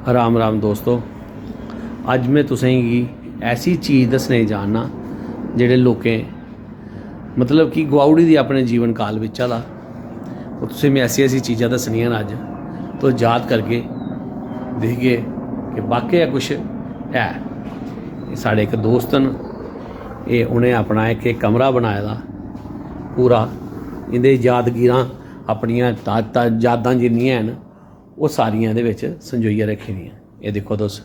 राम राम दोस्तों, अज मैं तुसेंगी ऐसी चीज़ दसने जाना जेह्ड़े लोकें मतलब कि गुआउड़ी दी अपने जीवन काल बिच्चा दा और तुसें मैं ऐसी चीज़ां दसनियां अज तो याद करके दिखगे कि वाकई कुछ है। साढ़े एक दोस्त न, ये उन्हें अपना एक कमरा बनाए दा पूरा, इंदे यादगिरां अपनियां यादां जिन्नियां हैन वो सारियां इहदे विच संजोइयै रखी दियां। ये दिक्खो तुस,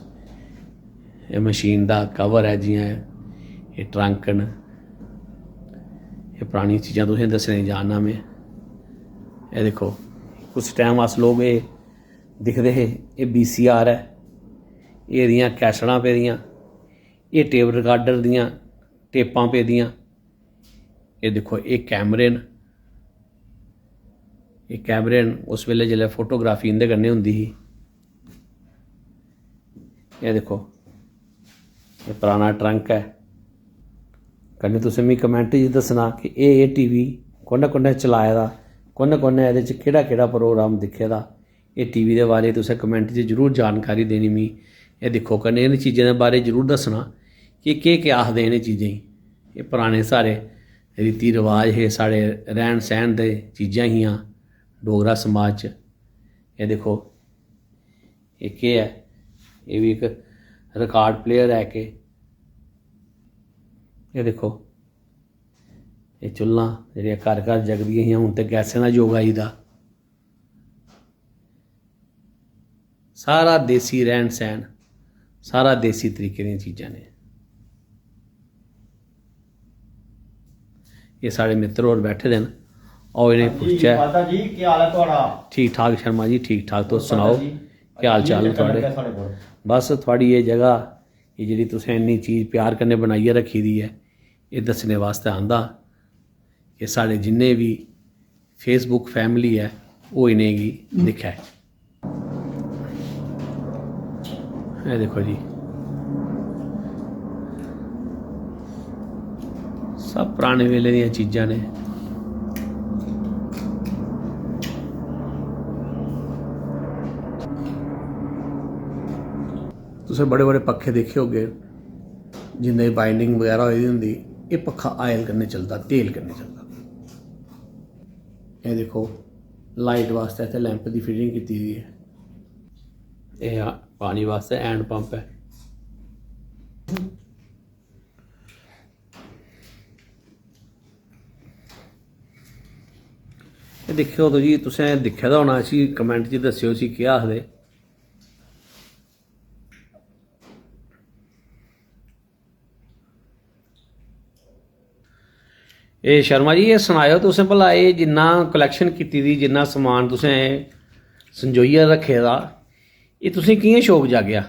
ये मशीन दा कवर है, जियां ये ट्रंक न, ये पुरानी चीज़ां तुसें दस्सने जाना मैं। ये देखो, कुछ टाइम अस लोग ये दिखदे हे, ये VCR है, एह्दियां कैसटां पेदियां, ये टेप रिकार्डर दियां टेपां पेदियां। ये दिक्खो, ये कैमरे न, ये कैमरे न उस वेले जिसलै फोटोग्राफी इंदे कन्नै होंदी ही। ये देखो, ये पुराना ट्रंक है। कन्नै तुसें मिगी कमेंट च दस्सना कि एह् TV कुन्नै कुन्नै चलाए दा, कुन्नै कुन्नै एह्दे च केह्ड़ा केह्ड़ा प्रोग्राम दिक्खे दा। एह् TV दे बारे तुसें कमेंट च जरूर जानकारी देनी मिगी। एह् दिक्खो, कन्नै इ'नें चीज़ें दे बारे जरूर दस्सना कि केह् केह् आखदे इ'नें चीज़ें गी। एह् पराने साढ़े रीति रवाज हे, साढ़े रैह्न सैह्न दे चीज़ां हियां डोगरा समाज च। एह् दिक्खो, एह् केह् है, एह् भी इक रिकार्ड प्लेयर है कि ये दिक्खो, ये चुल्लां जेह्ड़ियां घर घर जगदियां हियां, हून ते गैसें दा युग आई दा। सारा देसी रैह्न सैह्न, सारा देसी तरीके दियां चीज़ां ने। ये साढ़े मित्र होर बैठे दे न, और इन्हें पुच्छै। जी क्या हाल है थोड़ा? ठीक ठाक शर्मा जी, ठीक ठाक। तुस सनाओ क्या हाल चाल है थुआढ़े? बस थुआढ़ी ये जगह, ये जेह्ड़ी तुसें इन्नी चीज़ प्यार कन्नै बनाइयै रखी दी है, ये दस्सने वास्ते आंदा कि साढ़े जिन्ने भी फेसबुक फैमिली है वो इनेंगी दिक्खै। ये देखो जी, सब पुराने वेले दियां चीज़ां ने। तुसें बड़े बड़े पक्खे देखे होगे जिंदे बाइंडिंग वगैरह होई दी होंदी। ये पक्खा आयल कन्नै चलदा, तेल कन्नै चलदा। ये देखो, लाइट वास्ते इत्थै लैंप दी फिटिंग कीती दी है। ये पानी वास्ते हैंड पंप है। ये दिक्खेओ तो जी, तुसें दिक्खे दा होना, इसी कमेंट च दस्सेओ इसी केह् आखदे। एह् शर्मा जी, ये सनाओ तुसें भला, एह् जिन्ना कलैक्शन कीती दी, जिन्ना समान तुसें संजोइयै रखे दा, एह् तुसें कि'यां शौक जागेआ?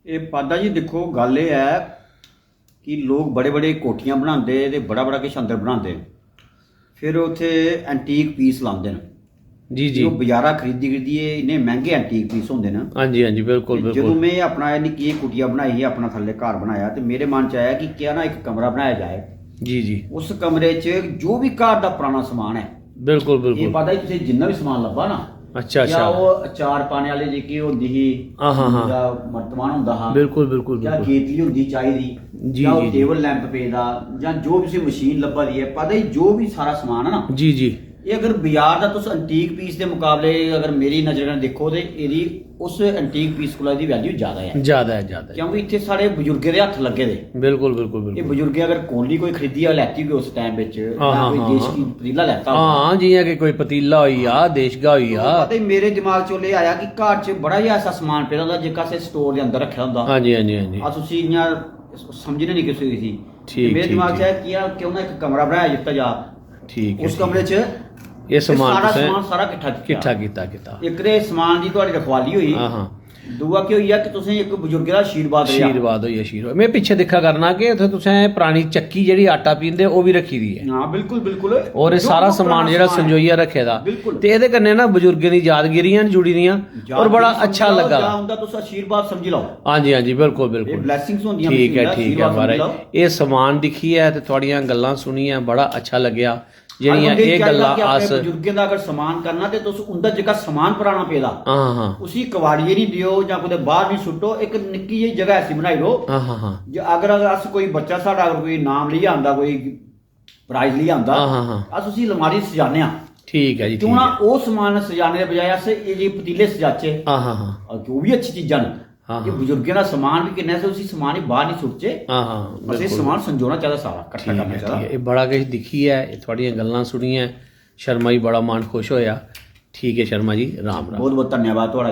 ये पादा जी देखो, गल एह् है कि लोग बड़े बड़े कोठियां बनांदे ते बड़ा बड़ा किश अंदर बनांदे, फिर उत्थे एंटीक पीस लांदे न। जी जी, बजारा खरीदिए इन्ने मैंह्गे एंटीक पीस होंदे न। हाँ जी हाँ जी, बिल्कुल जो बिल्कुल। मैं अपना निक्की कुटिया बनाई ही, अपना थल्ले घर बनाया, तो मेरे मन च आया कि क्या ना एक कमरा बनाया जाए। जी जी, उस कमरे च जो भी घर दा पुराना समान है, बिल्कुल ये बिल्कुल। पता ही तुसें जिन्ना भी समान लब्भा ना, अच्छा अच्छा, या वो अचार पाने वाली जेह्की होंदी ही, हाँ हाँ हाँ, या मर्तमान होंदा हा, बिल्कुल बिल्कुल या बिल्कुल। केतली होंदी चाही दी, जी या जी, टेबल लैंप पेदा, या जो भी मशीन लब्भा दी है, पता ही जो भी सारा समान है ना, जी जी, ये अगर बाजार दा तुस एंटीक पीस के मुकाबले अगर मेरी नजर कन्नै देखो तो एदी उस एंटीक पीस कोला दी वैल्यू ज्यादा है। ज्यादा है ज्यादा है, क्योंकि इत्थे साढ़े बजुर्गें दे हत्थ लगे दे। बिल्कुल बिल्कुल ये बिल्कुल। बजुर्गें अगर कोली कोई खरीदी लैती होगी उस टाइम बिच, हाँ, कोई हाँ, देश हाँ, की पतीला लैता हाँ, जियां कि कोई पतीला होई आ, देशगा होई आ। पता ही मेरे दिमाग च ओल्ले आया कि घर च बड़ा ही ऐसा समान पेदा होंदा जेह्का असें स्टोर दे अंदर रक्खे दा होंदा। हाँ जी हाँ जी हाँ जी, अस उसी इ'यां समझने नहीं किसी थी। ठीक मेरे ठीक दिमाग च ठीक, आया किया क्यों ना एक कमरा बनाया जित्ता जा, ठीक है। उस कमरे च ये समान सारा तुसें समान सारा किट्ठा किट्ठा कीता कीता। इक ते समान दी तुहाड़ी रखवाली होई, हाँ हाँ, दूआ केह् होई कि तुसें एक बजुर्गें दा आशीर्वाद रेहा। आशीर्वाद होई आशीर्वाद। मैं पिच्छे दिक्खा करना कि उत्थै तुसें पुरानी चक्की जेह्ड़ी आटा पींदे ओह् भी रखी दी है, हाँ बिल्कुल बिल्कुल। और ये सारा समान जेह्ड़ा संजोइयै रखे दा, बिल्कुल। ते एह्दे कन्नै ना बजुर्गें दी यादगिरियां न जुड़ी दियां, और बड़ा अच्छा लग्गा। हुंदा तुस आशीर्वाद समझी लओ। हाँ जी हाँ जी, बिल्कुल ये बिल्कुल, ब्लैसिंग्स होंदियां ठीक है मशीन दा, ठीक है आशीर्वाद समझी महाराज। लओ। ये समान दिक्खियै ते थुआड़ियां गल्लां सुनियै बड़ा अच्छा लग्गेआ ਜਿਹੜੀਆਂ ਇਹ ਗੱਲਾਂ आस बजुर्गें का अगर समान करना तो तुस उंदा जेका समान पुराना पेदा हाँ हाँ उसी कवाड़िए नहीं दियो या कुछ बाहर नहीं सुट्टो एक निक्की जी जगह ऐसी बनाई लो हाँ हाँ हाँ अगर अस कोई बच्चा साडा अगर कोई नाम लिया आंदा कोई प्राइज लिया आंदा हाँ हाँ अस उसी अलमारी सजाने आ ठीक है जी क्यों ना वो समान सजाने के बजाय अस ये पतीले सजाचे हाँ हाँ हाँ वो भी अच्छी चीज़ां ने हाँ, कि बुजुर्गों का समान भी किन्ना से उसी समान ही बाहर नहीं सुटचे हाँ हाँ बस ये समान संजोना चाहिए सारा इकट्ठा करना ठीक चाहिए है ये बड़ा किश दिखी है ये थोड़ियां गल्लां सुनियां शर्मा जी बड़ा मन खुश होया ठीक है शर्मा जी राम राम बहुत बहुत धन्यवाद थोड़ा